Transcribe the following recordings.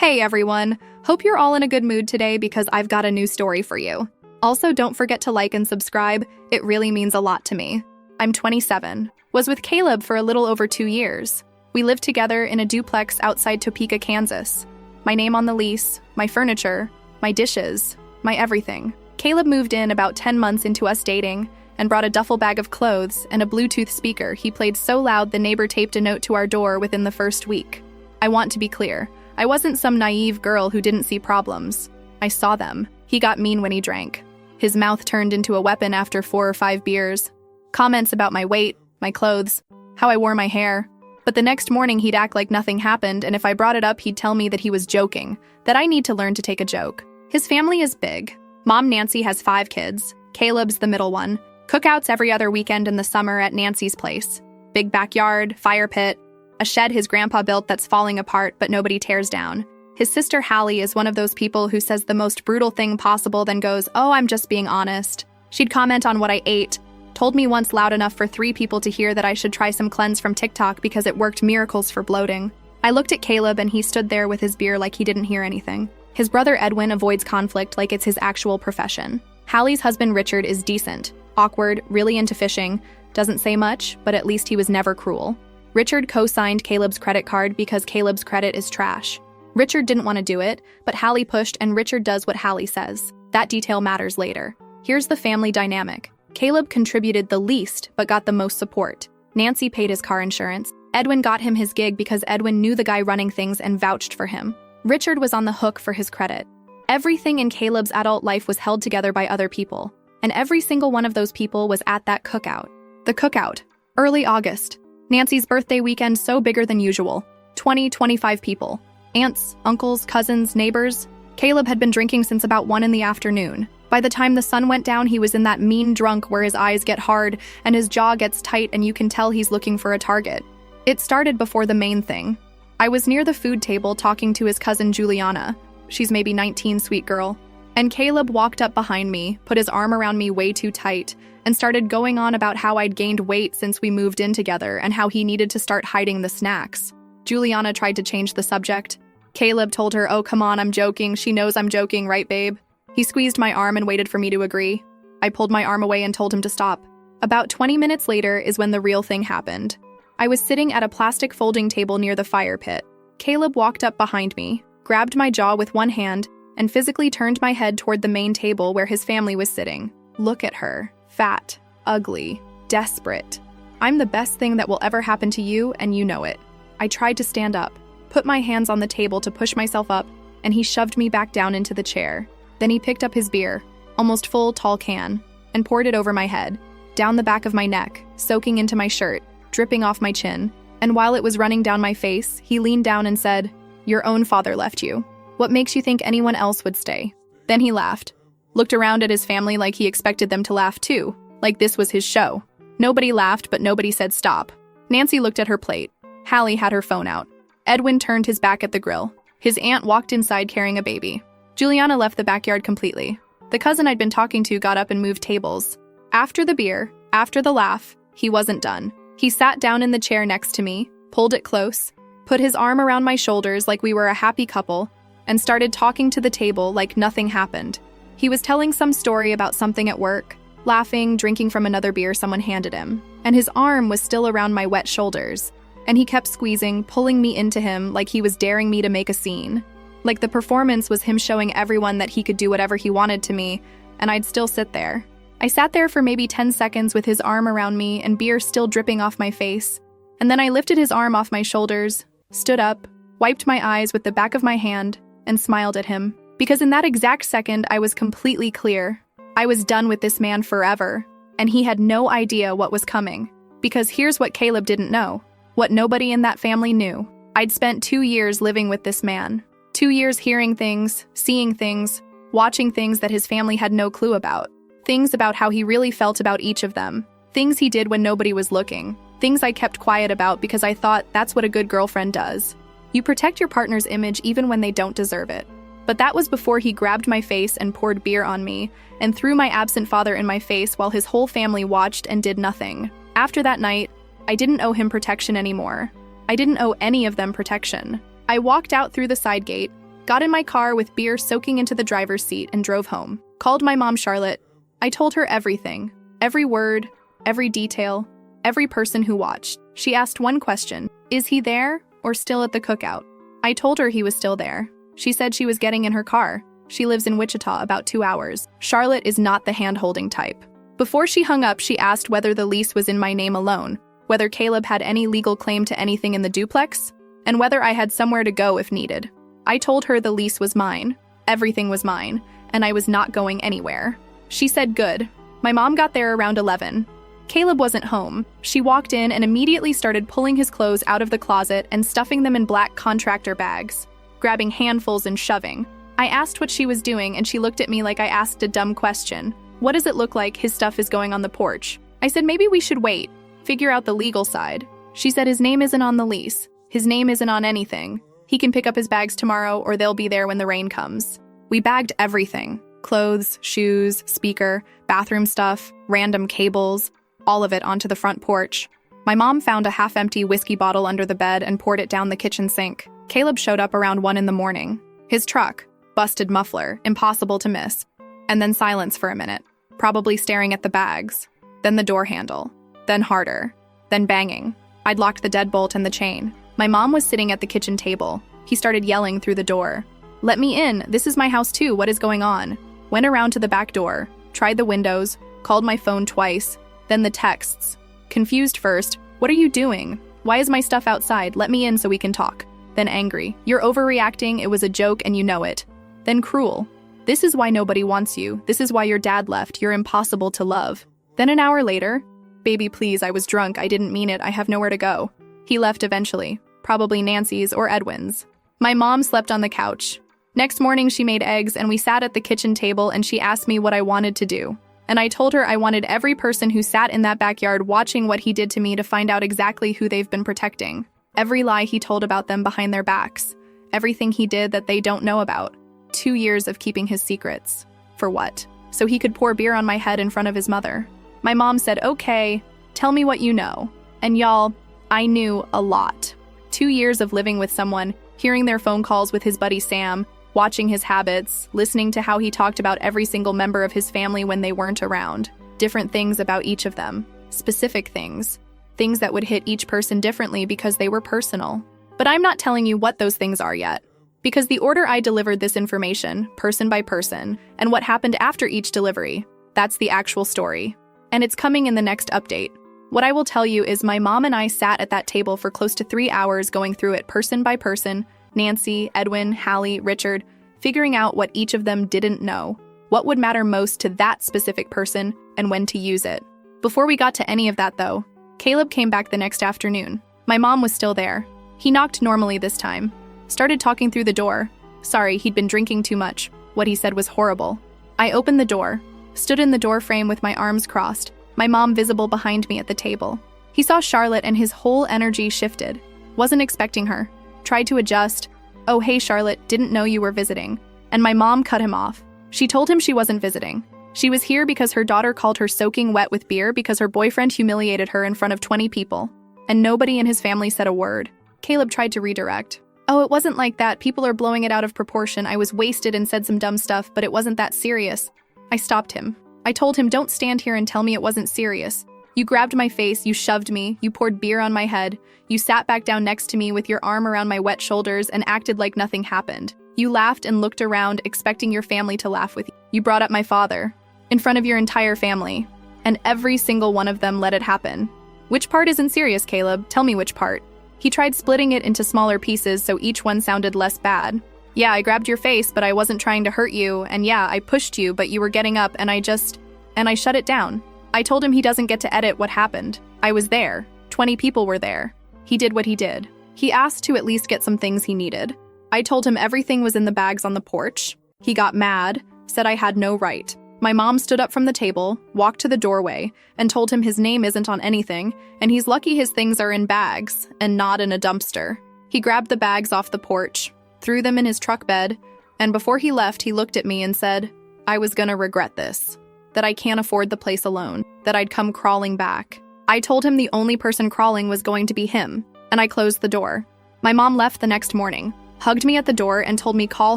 Hey everyone, hope you're all in a good mood today because I've got a new story for you. Also, don't forget to like and subscribe, it really means a lot to me. I'm 27, was with Caleb for a little over 2 years. We lived together in a duplex outside Topeka, Kansas. My name on the lease, my furniture, my dishes, my everything. Caleb moved in about 10 months into us dating and brought a duffel bag of clothes and a Bluetooth speaker he played so loud the neighbor taped a note to our door within the first week. I want to be clear. I wasn't some naive girl who didn't see problems. I saw them. He got mean when he drank. His mouth turned into a weapon after 4 or 5 beers. Comments about my weight, my clothes, how I wore my hair. But the next morning he'd act like nothing happened, and if I brought it up he'd tell me that he was joking, that I need to learn to take a joke. His family is big. Mom Nancy has 5 kids. Caleb's the middle one. Cookouts every other weekend in the summer at Nancy's place. Big backyard, fire pit, a shed his grandpa built that's falling apart but nobody tears down. His sister Hallie is one of those people who says the most brutal thing possible then goes, "Oh, I'm just being honest." She'd comment on what I ate, told me once loud enough for 3 people to hear that I should try some cleanse from TikTok because it worked miracles for bloating. I looked at Caleb and he stood there with his beer like he didn't hear anything. His brother Edwin avoids conflict like it's his actual profession. Hallie's husband Richard is decent, awkward, really into fishing, doesn't say much, but at least he was never cruel. Richard co-signed Caleb's credit card because Caleb's credit is trash. Richard didn't want to do it, but Hallie pushed and Richard does what Hallie says. That detail matters later. Here's the family dynamic. Caleb contributed the least, but got the most support. Nancy paid his car insurance. Edwin got him his gig because Edwin knew the guy running things and vouched for him. Richard was on the hook for his credit. Everything in Caleb's adult life was held together by other people, and every single one of those people was at that cookout. The cookout. Early August. Nancy's birthday weekend so bigger than usual. 25 people. Aunts, uncles, cousins, neighbors. Caleb had been drinking since about 1 in the afternoon. By the time the sun went down, he was in that mean drunk where his eyes get hard and his jaw gets tight and you can tell he's looking for a target. It started before the main thing. I was near the food table talking to his cousin Juliana. She's maybe 19, sweet girl. And Caleb walked up behind me, put his arm around me way too tight, and started going on about how I'd gained weight since we moved in together and how he needed to start hiding the snacks. Juliana tried to change the subject. Caleb told her, "Oh, come on, I'm joking. She knows I'm joking, right, babe?" He squeezed my arm and waited for me to agree. I pulled my arm away and told him to stop. About 20 minutes later is when the real thing happened. I was sitting at a plastic folding table near the fire pit. Caleb walked up behind me, grabbed my jaw with one hand, and physically turned my head toward the main table where his family was sitting. Look at her. Fat, ugly, desperate. I'm the best thing that will ever happen to you, and you know it. I tried to stand up, put my hands on the table to push myself up, and he shoved me back down into the chair. Then he picked up his beer, almost full tall can, and poured it over my head, down the back of my neck, soaking into my shirt, dripping off my chin. And while it was running down my face, he leaned down and said, "Your own father left you. What makes you think anyone else would stay?" Then he laughed. Looked around at his family like he expected them to laugh too, like this was his show. Nobody laughed, but nobody said stop. Nancy looked at her plate. Hallie had her phone out. Edwin turned his back at the grill. His aunt walked inside carrying a baby. Juliana left the backyard completely. The cousin I'd been talking to got up and moved tables. After the beer, after the laugh, he wasn't done. He sat down in the chair next to me, pulled it close, put his arm around my shoulders like we were a happy couple, and started talking to the table like nothing happened. He was telling some story about something at work, laughing, drinking from another beer someone handed him, and his arm was still around my wet shoulders, and he kept squeezing, pulling me into him like he was daring me to make a scene. Like the performance was him showing everyone that he could do whatever he wanted to me, and I'd still sit there. I sat there for maybe 10 seconds with his arm around me and beer still dripping off my face, and then I lifted his arm off my shoulders, stood up, wiped my eyes with the back of my hand, and smiled at him. Because in that exact second, I was completely clear. I was done with this man forever, and he had no idea what was coming. Because here's what Caleb didn't know, what nobody in that family knew. I'd spent 2 years living with this man. 2 years hearing things, seeing things, watching things that his family had no clue about. Things about how he really felt about each of them. Things he did when nobody was looking. Things I kept quiet about because I thought that's what a good girlfriend does. You protect your partner's image even when they don't deserve it. But that was before he grabbed my face and poured beer on me and threw my absent father in my face while his whole family watched and did nothing. After that night, I didn't owe him protection anymore. I didn't owe any of them protection. I walked out through the side gate, Got in my car with beer soaking into the driver's seat and drove home. Called my mom, Charlotte. I told her everything. Every word, every detail, every person who watched. She asked one question: is he there or still at the cookout? I told her he was still there. She said she was getting in her car. She lives in Wichita, about 2 hours. Charlotte is not the hand-holding type. Before she hung up, she asked whether the lease was in my name alone, whether Caleb had any legal claim to anything in the duplex, and whether I had somewhere to go if needed. I told her the lease was mine. Everything was mine, and I was not going anywhere. She said good. My mom got there around 11. Caleb wasn't home. She walked in and immediately started pulling his clothes out of the closet and stuffing them in black contractor bags, grabbing handfuls and shoving. I asked what she was doing, and she looked at me like I asked a dumb question. What does it look like his stuff is going on the porch? I said maybe we should wait, figure out the legal side. She said his name isn't on the lease. His name isn't on anything. He can pick up his bags tomorrow, or they'll be there when the rain comes. We bagged everything: clothes, shoes, speaker, bathroom stuff, random cables, all of it onto the front porch. My mom found a half-empty whiskey bottle under the bed and poured it down the kitchen sink. Caleb showed up around 1 in the morning. His truck, busted muffler, impossible to miss. And then silence for a minute, probably staring at the bags. Then the door handle. Then harder. Then banging. I'd locked the deadbolt and the chain. My mom was sitting at the kitchen table. He started yelling through the door. "Let me in. This is my house too. What is going on?" Went around to the back door, tried the windows, called my phone twice, then the texts. Confused first. "What are you doing? Why is my stuff outside? Let me in so we can talk." Then angry. "You're overreacting. It was a joke and you know it." Then cruel. "This is why nobody wants you. This is why your dad left. You're impossible to love." Then an hour later, "Baby, please, I was drunk. I didn't mean it. I have nowhere to go." He left eventually, probably Nancy's or Edwin's. My mom slept on the couch. Next morning, she made eggs and we sat at the kitchen table and she asked me what I wanted to do. And I told her I wanted every person who sat in that backyard watching what he did to me to find out exactly who they've been protecting. Every lie he told about them behind their backs. Everything he did that they don't know about. 2 years of keeping his secrets. For what? So he could pour beer on my head in front of his mother. My mom said, "Okay, tell me what you know." And y'all, I knew a lot. 2 years of living with someone, hearing their phone calls with his buddy Sam, watching his habits, listening to how he talked about every single member of his family when they weren't around. Different things about each of them. Specific things. Things that would hit each person differently because they were personal. But I'm not telling you what those things are yet. Because the order I delivered this information, person by person, and what happened after each delivery, that's the actual story. And it's coming in the next update. What I will tell you is my mom and I sat at that table for close to 3 hours going through it person by person, Nancy, Edwin, Hallie, Richard, figuring out what each of them didn't know, what would matter most to that specific person, and when to use it. Before we got to any of that though, Caleb came back the next afternoon. My mom was still there. He knocked normally this time. Started talking through the door. Sorry, he'd been drinking too much. What he said was horrible. I opened the door, stood in the door frame with my arms crossed, my mom visible behind me at the table. He saw Charlotte and his whole energy shifted. Wasn't expecting her. Tried to adjust. "Oh, hey, Charlotte, didn't know you were visiting." And my mom cut him off. She told him she wasn't visiting. She was here because her daughter called her soaking wet with beer because her boyfriend humiliated her in front of 20 people. And nobody in his family said a word. Caleb tried to redirect. "Oh, it wasn't like that. People are blowing it out of proportion. I was wasted and said some dumb stuff, but it wasn't that serious." I stopped him. I told him, "Don't stand here and tell me it wasn't serious. You grabbed my face, you shoved me, you poured beer on my head, you sat back down next to me with your arm around my wet shoulders and acted like nothing happened. You laughed and looked around, expecting your family to laugh with you. You brought up my father, in front of your entire family, and every single one of them let it happen. Which part isn't serious, Caleb? Tell me which part." He tried splitting it into smaller pieces so each one sounded less bad. "Yeah, I grabbed your face, but I wasn't trying to hurt you, and yeah, I pushed you, but you were getting up, and I shut it down. I told him he doesn't get to edit what happened. I was there. 20 people were there. He did what he did. He asked to at least get some things he needed. I told him everything was in the bags on the porch. He got mad, said I had no right. My mom stood up from the table, walked to the doorway, and told him his name isn't on anything, and he's lucky his things are in bags and not in a dumpster. He grabbed the bags off the porch, threw them in his truck bed, and before he left, he looked at me and said, I was gonna regret this. That I can't afford the place alone, that I'd come crawling back. I told him the only person crawling was going to be him, and I closed the door. My mom left the next morning, hugged me at the door, and told me call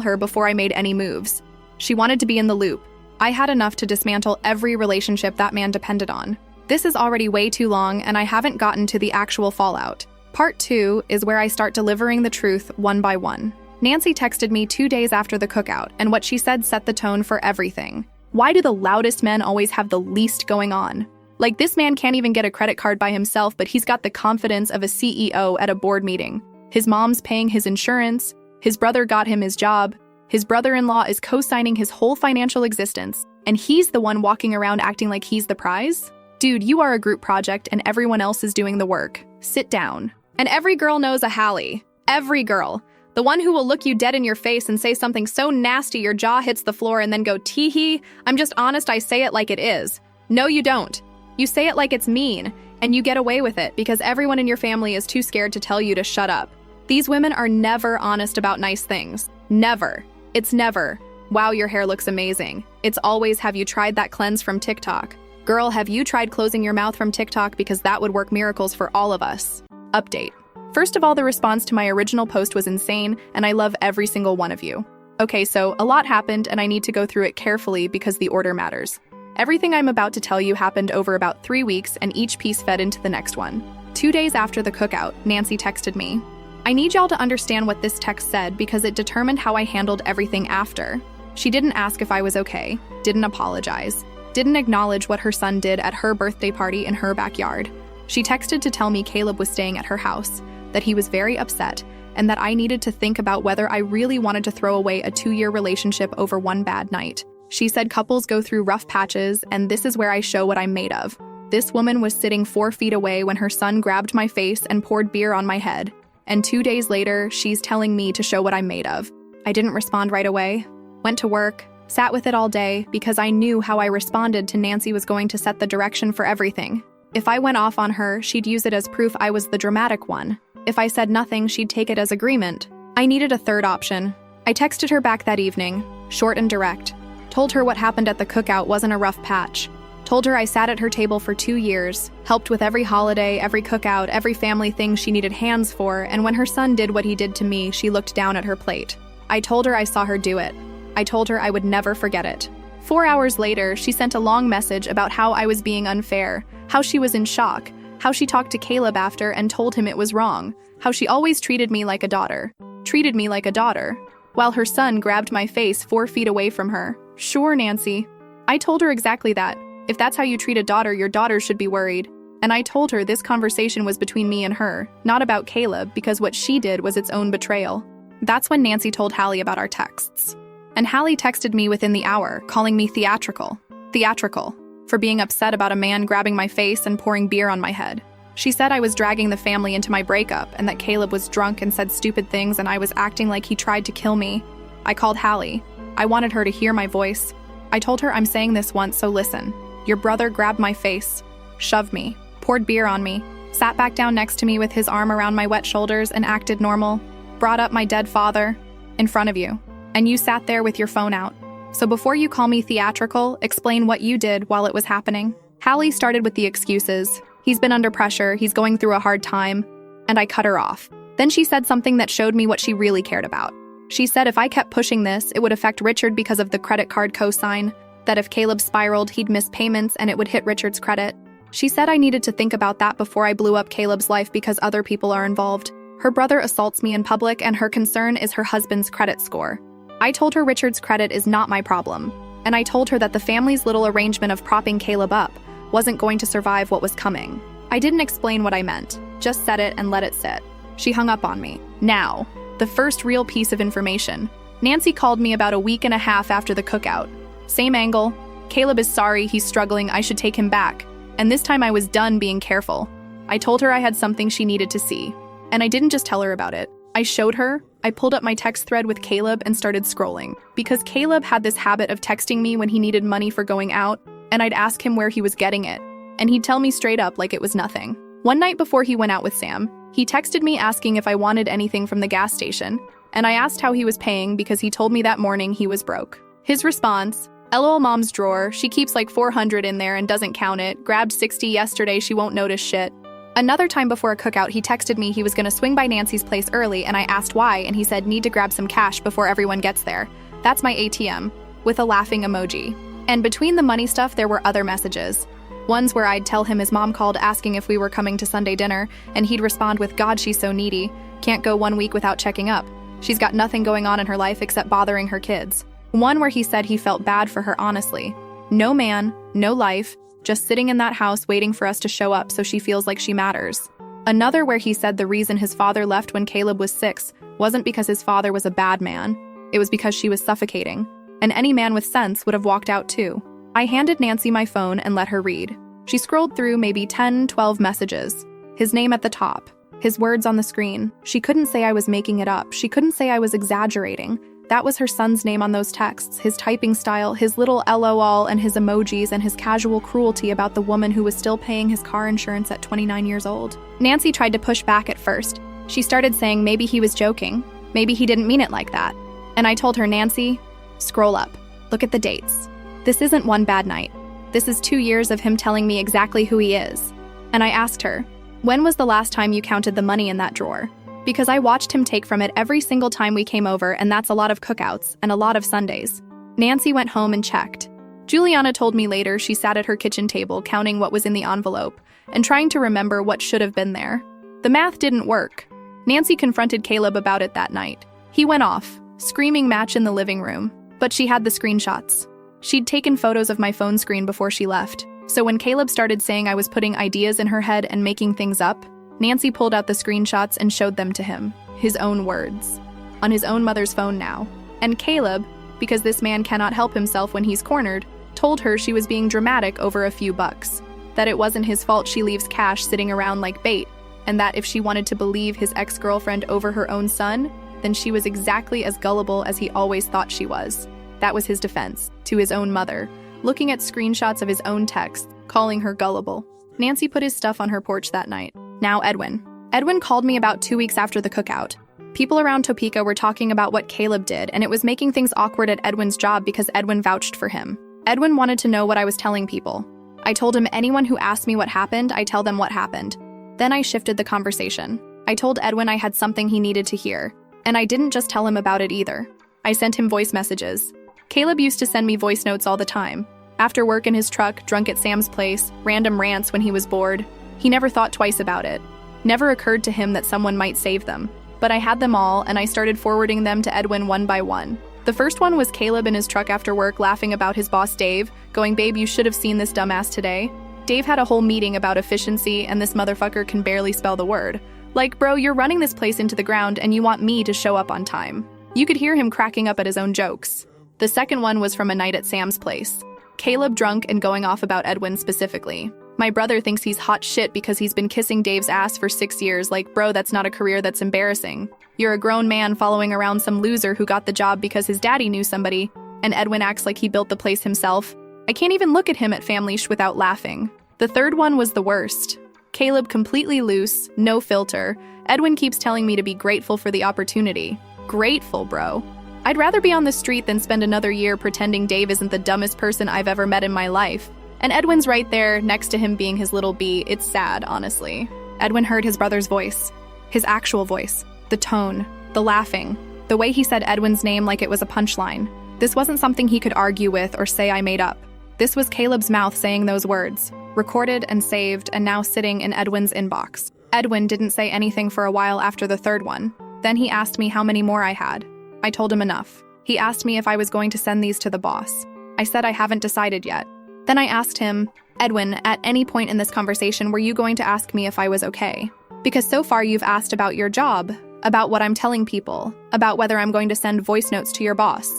her before I made any moves. She wanted to be in the loop. I had enough to dismantle every relationship that man depended on. This is already way too long, and I haven't gotten to the actual fallout. Part 2 is where I start delivering the truth one by one. Nancy texted me 2 days after the cookout, and what she said set the tone for everything. Why do the loudest men always have the least going on? Like, this man can't even get a credit card by himself, but he's got the confidence of a CEO at a board meeting. His mom's paying his insurance. His brother got him his job. His brother-in-law is co-signing his whole financial existence, and he's the one walking around acting like he's the prize? Dude, you are a group project and everyone else is doing the work. Sit down. And every girl knows a Hallie. Every girl. The one who will look you dead in your face and say something so nasty your jaw hits the floor and then go, tee-hee, I'm just honest, I say it like it is. No, you don't. You say it like it's mean, and you get away with it because everyone in your family is too scared to tell you to shut up. These women are never honest about nice things. Never. It's never, wow, your hair looks amazing. It's always, have you tried that cleanse from TikTok? Girl, have you tried closing your mouth from TikTok, because that would work miracles for all of us. Update. First of all, the response to my original post was insane, and I love every single one of you. Okay, so a lot happened, and I need to go through it carefully because the order matters. Everything I'm about to tell you happened over about 3 weeks, and each piece fed into the next one. 2 days after the cookout, Nancy texted me. I need y'all to understand what this text said because it determined how I handled everything after. She didn't ask if I was okay, didn't apologize, didn't acknowledge what her son did at her birthday party in her backyard. She texted to tell me Caleb was staying at her house, that he was very upset, and that I needed to think about whether I really wanted to throw away a 2-year relationship over one bad night. She said couples go through rough patches, and this is where I show what I'm made of. This woman was sitting 4 feet away when her son grabbed my face and poured beer on my head. And 2 days later, she's telling me to show what I'm made of. I didn't respond right away. Went to work, sat with it all day, because I knew how I responded to Nancy was going to set the direction for everything. If I went off on her, she'd use it as proof I was the dramatic one. If I said nothing, she'd take it as agreement. I needed a third option. I texted her back that evening, short and direct. Told her what happened at the cookout wasn't a rough patch. Told her I sat at her table for 2 years, helped with every holiday, every cookout, every family thing she needed hands for, and when her son did what he did to me, she looked down at her plate. I told her I saw her do it. I told her I would never forget it. 4 hours later, she sent a long message about how I was being unfair, how she was in shock, how she talked to Caleb after and told him it was wrong, how she always treated me like a daughter. Treated me like a daughter. While her son grabbed my face 4 feet away from her. Sure, Nancy. I told her exactly that. If that's how you treat a daughter, your daughter should be worried. And I told her this conversation was between me and her, not about Caleb, because what she did was its own betrayal. That's when Nancy told Hallie about our texts. And Hallie texted me within the hour, calling me theatrical. Theatrical. For being upset about a man grabbing my face and pouring beer on my head. She said I was dragging the family into my breakup and that Caleb was drunk and said stupid things and I was acting like he tried to kill me. I called Hallie. I wanted her to hear my voice. I told her I'm saying this once, so listen. Your brother grabbed my face, shoved me, poured beer on me, sat back down next to me with his arm around my wet shoulders and acted normal, brought up my dead father in front of you, and you sat there with your phone out. So before you call me theatrical, explain what you did while it was happening. Hallie started with the excuses. He's been under pressure, he's going through a hard time, and I cut her off. Then she said something that showed me what she really cared about. She said if I kept pushing this, it would affect Richard because of the credit card cosign, that if Caleb spiraled, he'd miss payments and it would hit Richard's credit. She said I needed to think about that before I blew up Caleb's life because other people are involved. Her brother assaults me in public and her concern is her husband's credit score. I told her Richard's credit is not my problem, and I told her that the family's little arrangement of propping Caleb up wasn't going to survive what was coming. I didn't explain what I meant, just said it and let it sit. She hung up on me. Now, the first real piece of information. Nancy called me about a week and a half after the cookout. Same angle. Caleb is sorry, he's struggling, I should take him back. And this time I was done being careful. I told her I had something she needed to see. And I didn't just tell her about it. I showed her. I pulled up my text thread with Caleb and started scrolling. Because Caleb had this habit of texting me when he needed money for going out, and I'd ask him where he was getting it. And he'd tell me straight up like it was nothing. One night before he went out with Sam, he texted me asking if I wanted anything from the gas station, and I asked how he was paying because he told me that morning he was broke. His response, LOL mom's drawer, she keeps like 400 in there and doesn't count it, grabbed 60 yesterday, she won't notice shit. Another time before a cookout, he texted me he was going to swing by Nancy's place early, and I asked why, and he said need to grab some cash before everyone gets there. That's my ATM, with a laughing emoji. And between the money stuff, there were other messages. Ones where I'd tell him his mom called asking if we were coming to Sunday dinner, and he'd respond with, God, she's so needy. Can't go 1 week without checking up. She's got nothing going on in her life except bothering her kids. One where he said he felt bad for her honestly. No man, no life, just sitting in that house waiting for us to show up so she feels like she matters. Another where he said the reason his father left when Caleb was 6 wasn't because his father was a bad man. It was because she was suffocating. And any man with sense would have walked out too. I handed Nancy my phone and let her read. She scrolled through maybe 10, 12 messages. His name at the top. His words on the screen. She couldn't say I was making it up. She couldn't say I was exaggerating. That was her son's name on those texts, his typing style, his little LOL and his emojis, and his casual cruelty about the woman who was still paying his car insurance at 29 years old. Nancy tried to push back at first. She started saying maybe he was joking. Maybe he didn't mean it like that. And I told her, Nancy, scroll up. Look at the dates. This isn't one bad night. This is 2 years of him telling me exactly who he is. And I asked her, when was the last time you counted the money in that drawer? Because I watched him take from it every single time we came over, and that's a lot of cookouts and a lot of Sundays. Nancy went home and checked. Juliana told me later she sat at her kitchen table counting what was in the envelope and trying to remember what should have been there. The math didn't work. Nancy confronted Caleb about it that night. He went off, screaming match in the living room, but she had the screenshots. She'd taken photos of my phone screen before she left, so when Caleb started saying I was putting ideas in her head and making things up, Nancy pulled out the screenshots and showed them to him, his own words, on his own mother's phone now. And Caleb, because this man cannot help himself when he's cornered, told her she was being dramatic over a few bucks, that it wasn't his fault she leaves cash sitting around like bait, and that if she wanted to believe his ex-girlfriend over her own son, then she was exactly as gullible as he always thought she was. That was his defense, to his own mother, looking at screenshots of his own texts, calling her gullible. Nancy put his stuff on her porch that night. Now Edwin. Edwin called me about 2 weeks after the cookout. People around Topeka were talking about what Caleb did, and it was making things awkward at Edwin's job because Edwin vouched for him. Edwin wanted to know what I was telling people. I told him anyone who asked me what happened, I tell them what happened. Then I shifted the conversation. I told Edwin I had something he needed to hear. And I didn't just tell him about it either. I sent him voice messages. Caleb used to send me voice notes all the time. After work in his truck, drunk at Sam's place, random rants when he was bored. He never thought twice about it. Never occurred to him that someone might save them. But I had them all, and I started forwarding them to Edwin one by one. The first one was Caleb in his truck after work laughing about his boss Dave, going, babe, you should have seen this dumbass today. Dave had a whole meeting about efficiency, and this motherfucker can barely spell the word. Like, bro, you're running this place into the ground, and you want me to show up on time. You could hear him cracking up at his own jokes. The second one was from a night at Sam's place. Caleb drunk and going off about Edwin specifically. My brother thinks he's hot shit because he's been kissing Dave's ass for 6 years. Like, bro, that's not a career, that's embarrassing. You're a grown man following around some loser who got the job because his daddy knew somebody, and Edwin acts like he built the place himself. I can't even look at him at family without laughing. The third one was the worst. Caleb completely loose, no filter. Edwin keeps telling me to be grateful for the opportunity. Grateful, bro. I'd rather be on the street than spend another year pretending Dave isn't the dumbest person I've ever met in my life. And Edwin's right there, next to him being his little bee. It's sad, honestly. Edwin heard his brother's voice. His actual voice. The tone. The laughing. The way he said Edwin's name like it was a punchline. This wasn't something he could argue with or say I made up. This was Caleb's mouth saying those words. Recorded and saved and now sitting in Edwin's inbox. Edwin didn't say anything for a while after the third one. Then he asked me how many more I had. I told him enough. He asked me if I was going to send these to the boss. I said I haven't decided yet. Then I asked him, Edwin, at any point in this conversation were you going to ask me if I was okay? Because so far you've asked about your job, about what I'm telling people, about whether I'm going to send voice notes to your boss.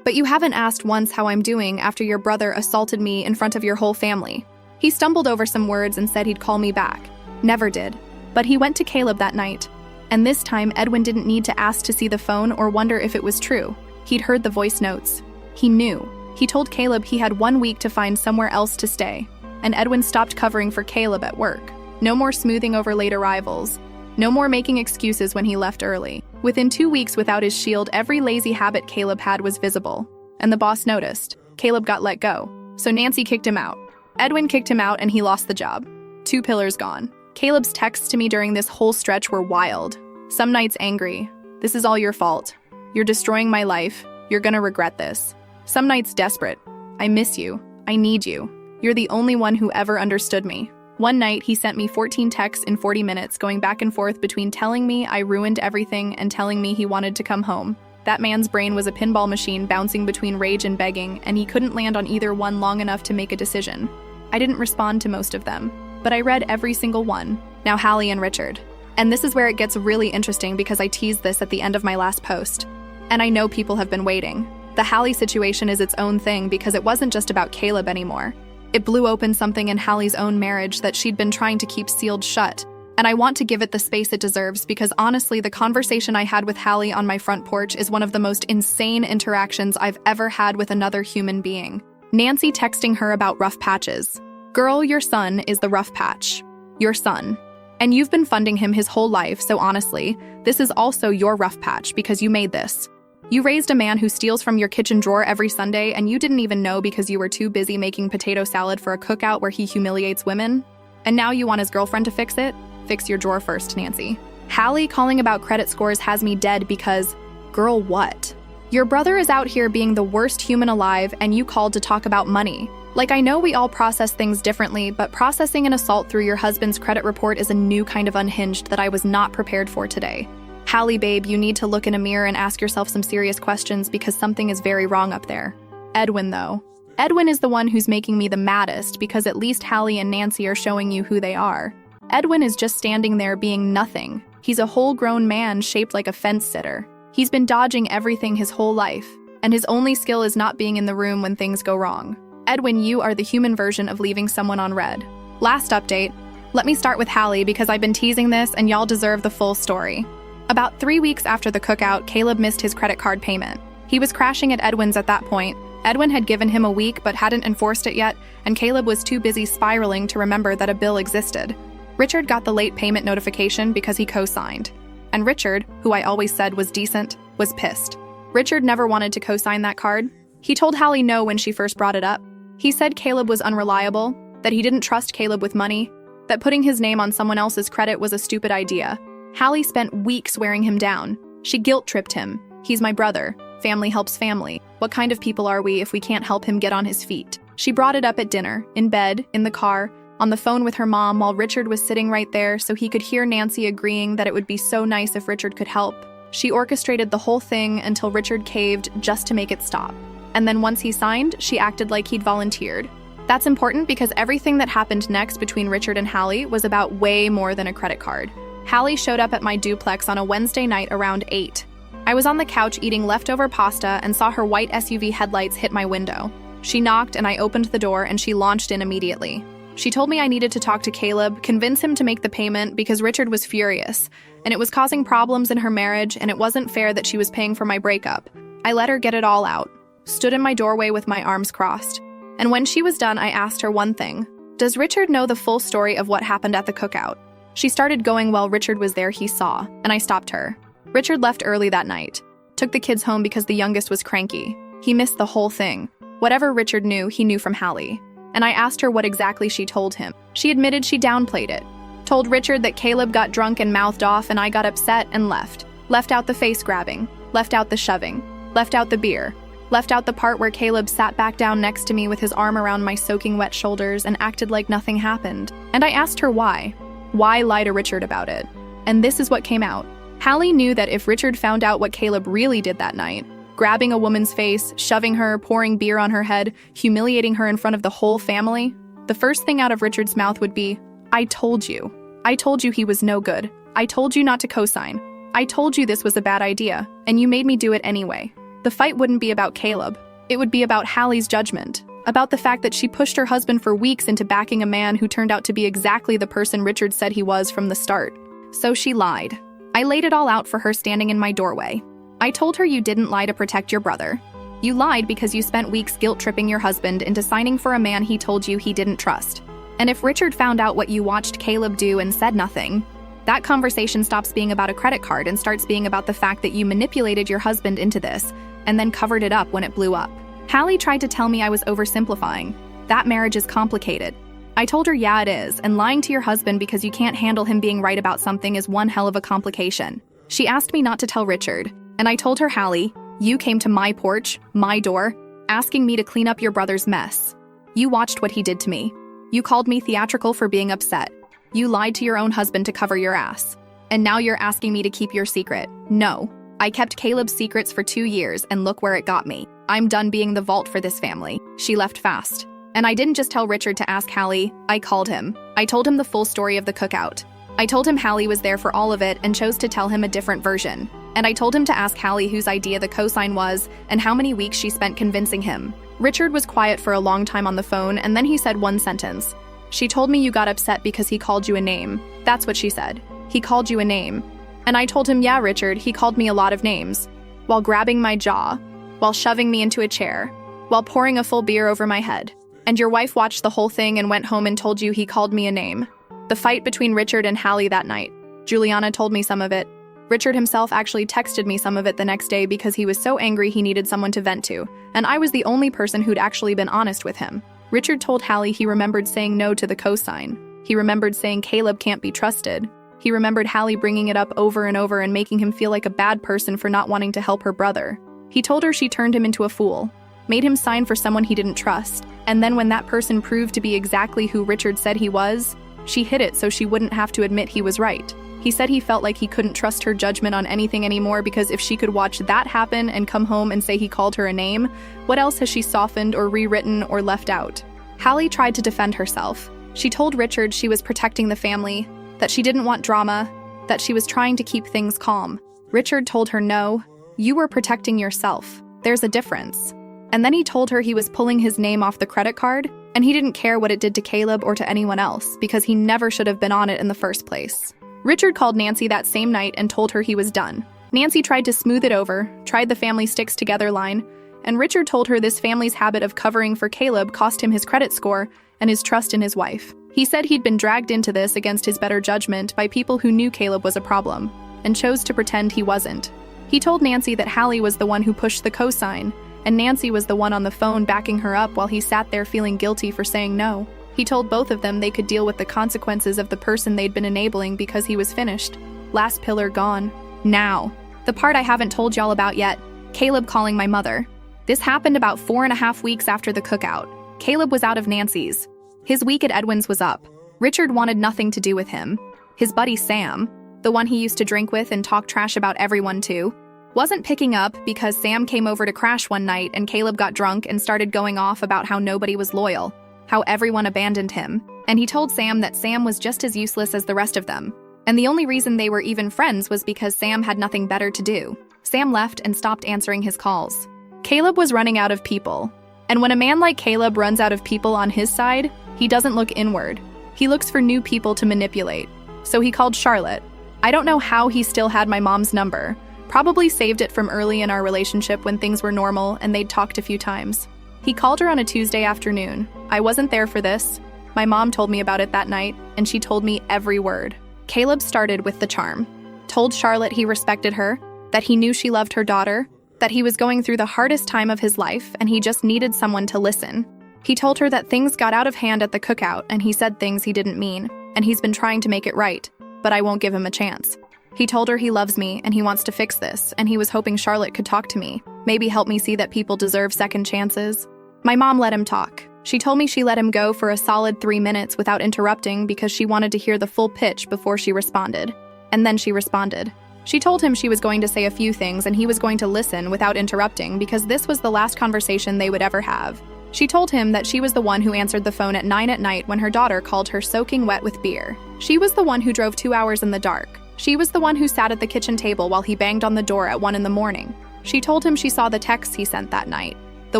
But you haven't asked once how I'm doing after your brother assaulted me in front of your whole family. He stumbled over some words and said he'd call me back. Never did. But he went to Caleb that night. And this time, Edwin didn't need to ask to see the phone or wonder if it was true. He'd heard the voice notes. He knew. He told Caleb he had 1 week to find somewhere else to stay. And Edwin stopped covering for Caleb at work. No more smoothing over late arrivals. No more making excuses when he left early. Within 2 weeks without his shield, every lazy habit Caleb had was visible. And the boss noticed. Caleb got let go. So Nancy kicked him out. Edwin kicked him out and he lost the job. 2 pillars gone. Caleb's texts to me during this whole stretch were wild. Some nights angry. This is all your fault. You're destroying my life. You're gonna regret this. Some nights desperate. I miss you. I need you. You're the only one who ever understood me. One night, he sent me 14 texts in 40 minutes, going back and forth between telling me I ruined everything and telling me he wanted to come home. That man's brain was a pinball machine bouncing between rage and begging, and he couldn't land on either one long enough to make a decision. I didn't respond to most of them, but I read every single one. Now Hallie and Richard. And this is where it gets really interesting because I teased this at the end of my last post. And I know people have been waiting. The Hallie situation is its own thing because it wasn't just about Caleb anymore. It blew open something in Hallie's own marriage that she'd been trying to keep sealed shut. And I want to give it the space it deserves because honestly, the conversation I had with Hallie on my front porch is one of the most insane interactions I've ever had with another human being. Nancy texting her about rough patches. Girl, your son is the rough patch. Your son. And you've been funding him his whole life, so honestly, this is also your rough patch because you made this. You raised a man who steals from your kitchen drawer every Sunday and you didn't even know because you were too busy making potato salad for a cookout where he humiliates women? And now you want his girlfriend to fix it? Fix your drawer first, Nancy. Hallie calling about credit scores has me dead because, girl, what? Your brother is out here being the worst human alive and you called to talk about money. Like, I know we all process things differently, but processing an assault through your husband's credit report is a new kind of unhinged that I was not prepared for today. Hallie, babe, you need to look in a mirror and ask yourself some serious questions because something is very wrong up there. Edwin, though. Edwin is the one who's making me the maddest because at least Hallie and Nancy are showing you who they are. Edwin is just standing there being nothing. He's a whole-grown man shaped like a fence sitter. He's been dodging everything his whole life, and his only skill is not being in the room when things go wrong. Edwin, you are the human version of leaving someone on red. Last update. Let me start with Hallie because I've been teasing this and y'all deserve the full story. About 3 weeks after the cookout, Caleb missed his credit card payment. He was crashing at Edwin's at that point. Edwin had given him a week but hadn't enforced it yet, and Caleb was too busy spiraling to remember that a bill existed. Richard got the late payment notification because he co-signed. And Richard, who I always said was decent, was pissed. Richard never wanted to co-sign that card. He told Hallie no when she first brought it up. He said Caleb was unreliable, that he didn't trust Caleb with money, that putting his name on someone else's credit was a stupid idea. Hallie spent weeks wearing him down. She guilt-tripped him. He's my brother. Family helps family. What kind of people are we if we can't help him get on his feet? She brought it up at dinner, in bed, in the car, on the phone with her mom while Richard was sitting right there so he could hear Nancy agreeing that it would be so nice if Richard could help. She orchestrated the whole thing until Richard caved just to make it stop. And then once he signed, she acted like he'd volunteered. That's important because everything that happened next between Richard and Hallie was about way more than a credit card. Hallie showed up at my duplex on a Wednesday night around 8. I was on the couch eating leftover pasta and saw her white SUV headlights hit my window. She knocked and I opened the door and she launched in immediately. She told me I needed to talk to Caleb, convince him to make the payment because Richard was furious, and it was causing problems in her marriage and it wasn't fair that she was paying for my breakup. I let her get it all out. Stood in my doorway with my arms crossed. And when she was done, I asked her one thing. Does Richard know the full story of what happened at the cookout? She started going while Richard was there, he saw, and I stopped her. Richard left early that night. Took the kids home because the youngest was cranky. He missed the whole thing. Whatever Richard knew, he knew from Hallie. And I asked her what exactly she told him. She admitted she downplayed it. Told Richard that Caleb got drunk and mouthed off and I got upset and left. Left out the face grabbing. Left out the shoving. Left out the beer. Left out the part where Caleb sat back down next to me with his arm around my soaking wet shoulders and acted like nothing happened. And I asked her why. Why lie to Richard about it? And this is what came out. Hallie knew that if Richard found out what Caleb really did that night, grabbing a woman's face, shoving her, pouring beer on her head, humiliating her in front of the whole family, the first thing out of Richard's mouth would be, I told you. I told you he was no good. I told you not to co-sign. I told you this was a bad idea, and you made me do it anyway. The fight wouldn't be about Caleb. It would be about Hallie's judgment, about the fact that she pushed her husband for weeks into backing a man who turned out to be exactly the person Richard said he was from the start. So she lied. I laid it all out for her standing in my doorway. I told her you didn't lie to protect your brother. You lied because you spent weeks guilt-tripping your husband into signing for a man he told you he didn't trust. And if Richard found out what you watched Caleb do and said nothing, that conversation stops being about a credit card and starts being about the fact that you manipulated your husband into this and then covered it up when it blew up. Hallie tried to tell me I was oversimplifying. That marriage is complicated. I told her, yeah, it is, and lying to your husband because you can't handle him being right about something is one hell of a complication. She asked me not to tell Richard, and I told her, Hallie, you came to my porch, my door, asking me to clean up your brother's mess. You watched what he did to me. You called me theatrical for being upset. You lied to your own husband to cover your ass. And now you're asking me to keep your secret. No. I kept Caleb's secrets for 2 years, and look where it got me. I'm done being the vault for this family. She left fast. And I didn't just tell Richard to ask Hallie, I called him. I told him the full story of the cookout. I told him Hallie was there for all of it and chose to tell him a different version. And I told him to ask Hallie whose idea the cosign was and how many weeks she spent convincing him. Richard was quiet for a long time on the phone, and then he said one sentence. She told me you got upset because he called you a name. That's what she said. He called you a name. And I told him, yeah, Richard, he called me a lot of names. While grabbing my jaw, while shoving me into a chair, while pouring a full beer over my head. And your wife watched the whole thing and went home and told you he called me a name. The fight between Richard and Hallie that night. Juliana told me some of it. Richard himself actually texted me some of it the next day because he was so angry he needed someone to vent to, and I was the only person who'd actually been honest with him. Richard told Hallie he remembered saying no to the cosign. He remembered saying Caleb can't be trusted. He remembered Hallie bringing it up over and over and making him feel like a bad person for not wanting to help her brother. He told her she turned him into a fool, made him sign for someone he didn't trust, and then when that person proved to be exactly who Richard said he was, she hid it so she wouldn't have to admit he was right. He said he felt like he couldn't trust her judgment on anything anymore because if she could watch that happen and come home and say he called her a name, what else has she softened or rewritten or left out? Hallie tried to defend herself. She told Richard she was protecting the family, that she didn't want drama, that she was trying to keep things calm. Richard told her no, you were protecting yourself. There's a difference. And then he told her he was pulling his name off the credit card, and he didn't care what it did to Caleb or to anyone else because he never should have been on it in the first place. Richard called Nancy that same night and told her he was done. Nancy tried to smooth it over, tried the family sticks together line, and Richard told her this family's habit of covering for Caleb cost him his credit score and his trust in his wife. He said he'd been dragged into this against his better judgment by people who knew Caleb was a problem and chose to pretend he wasn't. He told Nancy that Hallie was the one who pushed the cosign, and Nancy was the one on the phone backing her up while he sat there feeling guilty for saying no. He told both of them they could deal with the consequences of the person they'd been enabling because he was finished. Last pillar gone. Now, the part I haven't told y'all about yet, Caleb calling my mother. This happened about 4.5 weeks after the cookout. Caleb was out of Nancy's. His week at Edwin's was up. Richard wanted nothing to do with him. His buddy Sam, the one he used to drink with and talk trash about everyone to, wasn't picking up because Sam came over to crash one night and Caleb got drunk and started going off about how nobody was loyal, how everyone abandoned him, and he told Sam that Sam was just as useless as the rest of them. And the only reason they were even friends was because Sam had nothing better to do. Sam left and stopped answering his calls. Caleb was running out of people. And when a man like Caleb runs out of people on his side, he doesn't look inward. He looks for new people to manipulate. So he called Charlotte. I don't know how he still had my mom's number. Probably saved it from early in our relationship when things were normal and they'd talked a few times. He called her on a Tuesday afternoon. I wasn't there for this. My mom told me about it that night, and she told me every word. Caleb started with the charm. Told Charlotte he respected her, that he knew she loved her daughter, that he was going through the hardest time of his life and he just needed someone to listen. He told her that things got out of hand at the cookout and he said things he didn't mean, and he's been trying to make it right, but I won't give him a chance. He told her he loves me and he wants to fix this, and he was hoping Charlotte could talk to me, maybe help me see that people deserve second chances. My mom let him talk. She told me she let him go for a solid 3 minutes without interrupting because she wanted to hear the full pitch before she responded. And then she responded. She told him she was going to say a few things and he was going to listen without interrupting because this was the last conversation they would ever have. She told him that she was the one who answered the phone at 9 at night when her daughter called her soaking wet with beer. She was the one who drove 2 hours in the dark. She was the one who sat at the kitchen table while he banged on the door at 1 in the morning. She told him she saw the texts he sent that night, the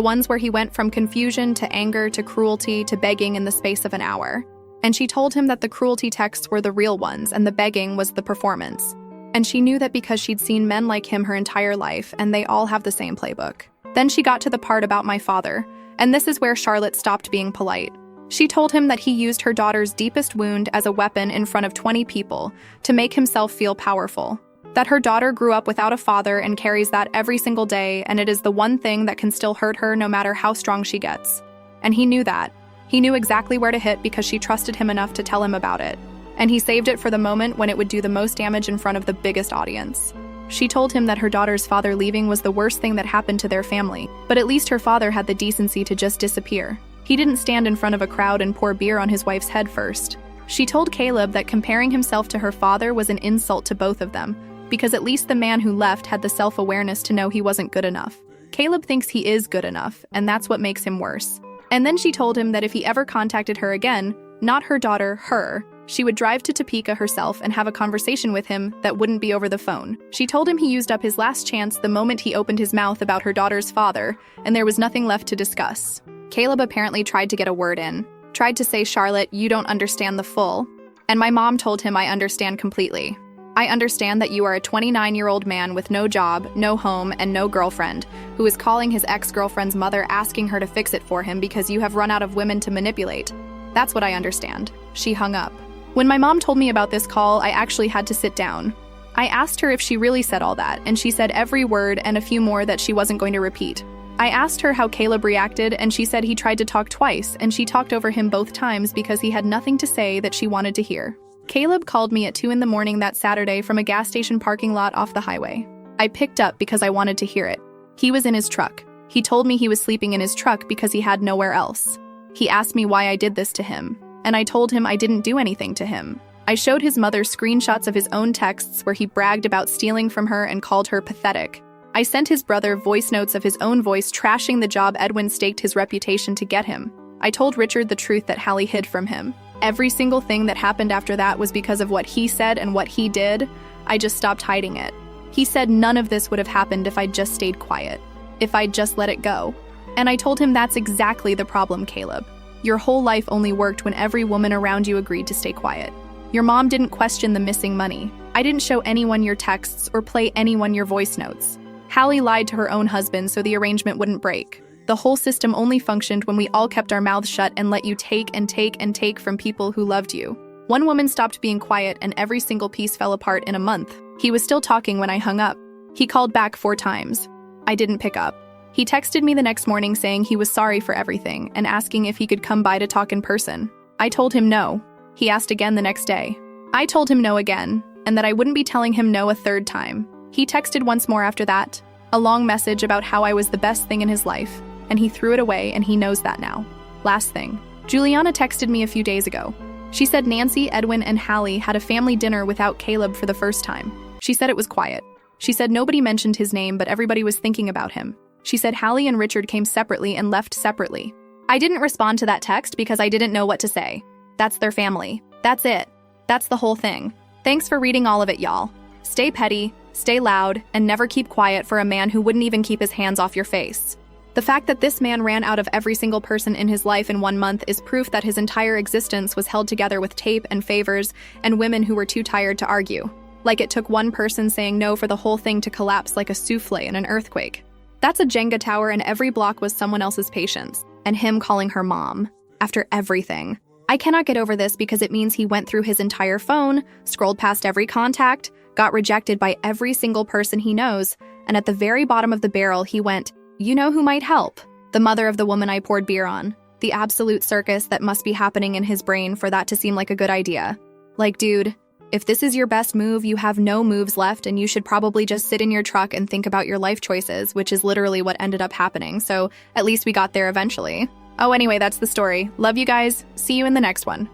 ones where he went from confusion to anger to cruelty to begging in the space of an hour. And she told him that the cruelty texts were the real ones and the begging was the performance. And she knew that because she'd seen men like him her entire life and they all have the same playbook. Then she got to the part about my father, and this is where Charlotte stopped being polite. She told him that he used her daughter's deepest wound as a weapon in front of 20 people to make himself feel powerful. That her daughter grew up without a father and carries that every single day, and it is the one thing that can still hurt her no matter how strong she gets. And he knew that. He knew exactly where to hit because she trusted him enough to tell him about it. And he saved it for the moment when it would do the most damage in front of the biggest audience. She told him that her daughter's father leaving was the worst thing that happened to their family, but at least her father had the decency to just disappear. He didn't stand in front of a crowd and pour beer on his wife's head first. She told Caleb that comparing himself to her father was an insult to both of them, because at least the man who left had the self-awareness to know he wasn't good enough. Caleb thinks he is good enough, and that's what makes him worse. And then she told him that if he ever contacted her again, not her daughter, her, she would drive to Topeka herself and have a conversation with him that wouldn't be over the phone. She told him he used up his last chance the moment he opened his mouth about her daughter's father, and there was nothing left to discuss. Caleb apparently tried to get a word in, tried to say, "Charlotte, you don't understand the full." And my mom told him, "I understand completely. I understand that you are a 29-year-old man with no job, no home, and no girlfriend, who is calling his ex-girlfriend's mother asking her to fix it for him because you have run out of women to manipulate. That's what I understand." She hung up. When my mom told me about this call, I actually had to sit down. I asked her if she really said all that, and she said every word and a few more that she wasn't going to repeat. I asked her how Caleb reacted, and she said he tried to talk twice, and she talked over him both times because he had nothing to say that she wanted to hear. Caleb called me at 2 a.m. that Saturday from a gas station parking lot off the highway. I picked up because I wanted to hear it. He was in his truck. He told me he was sleeping in his truck because he had nowhere else. He asked me why I did this to him, and I told him I didn't do anything to him. I showed his mother screenshots of his own texts where he bragged about stealing from her and called her pathetic. I sent his brother voice notes of his own voice trashing the job Edwin staked his reputation to get him. I told Richard the truth that Hallie hid from him. Every single thing that happened after that was because of what he said and what he did. I just stopped hiding it. He said none of this would have happened if I'd just stayed quiet, if I'd just let it go. And I told him that's exactly the problem, Caleb. Your whole life only worked when every woman around you agreed to stay quiet. Your mom didn't question the missing money. I didn't show anyone your texts or play anyone your voice notes. Hallie lied to her own husband so the arrangement wouldn't break. The whole system only functioned when we all kept our mouths shut and let you take and take and take from people who loved you. One woman stopped being quiet and every single piece fell apart in a month. He was still talking when I hung up. He called back 4 times. I didn't pick up. He texted me the next morning saying he was sorry for everything and asking if he could come by to talk in person. I told him no. He asked again the next day. I told him no again, and that I wouldn't be telling him no a 3rd time. He texted once more after that, a long message about how I was the best thing in his life, and he threw it away and he knows that now. Last thing, Juliana texted me a few days ago. She said Nancy, Edwin, and Hallie had a family dinner without Caleb for the first time. She said it was quiet. She said nobody mentioned his name, but everybody was thinking about him. She said Hallie and Richard came separately and left separately. I didn't respond to that text because I didn't know what to say. That's their family. That's it. That's the whole thing. Thanks for reading all of it, y'all. Stay petty, stay loud, and never keep quiet for a man who wouldn't even keep his hands off your face. The fact that this man ran out of every single person in his life in 1 month is proof that his entire existence was held together with tape and favors and women who were too tired to argue. Like it took one person saying no for the whole thing to collapse like a souffle in an earthquake. That's a Jenga tower, and every block was someone else's patience, and him calling her mom, after everything. I cannot get over this because it means he went through his entire phone, scrolled past every contact, got rejected by every single person he knows, and at the very bottom of the barrel he went, "You know who might help? The mother of the woman I poured beer on." The absolute circus that must be happening in his brain for that to seem like a good idea. Like, dude, if this is your best move, you have no moves left, and you should probably just sit in your truck and think about your life choices, which is literally what ended up happening, so at least we got there eventually. Oh, anyway, that's the story. Love you guys. See you in the next one.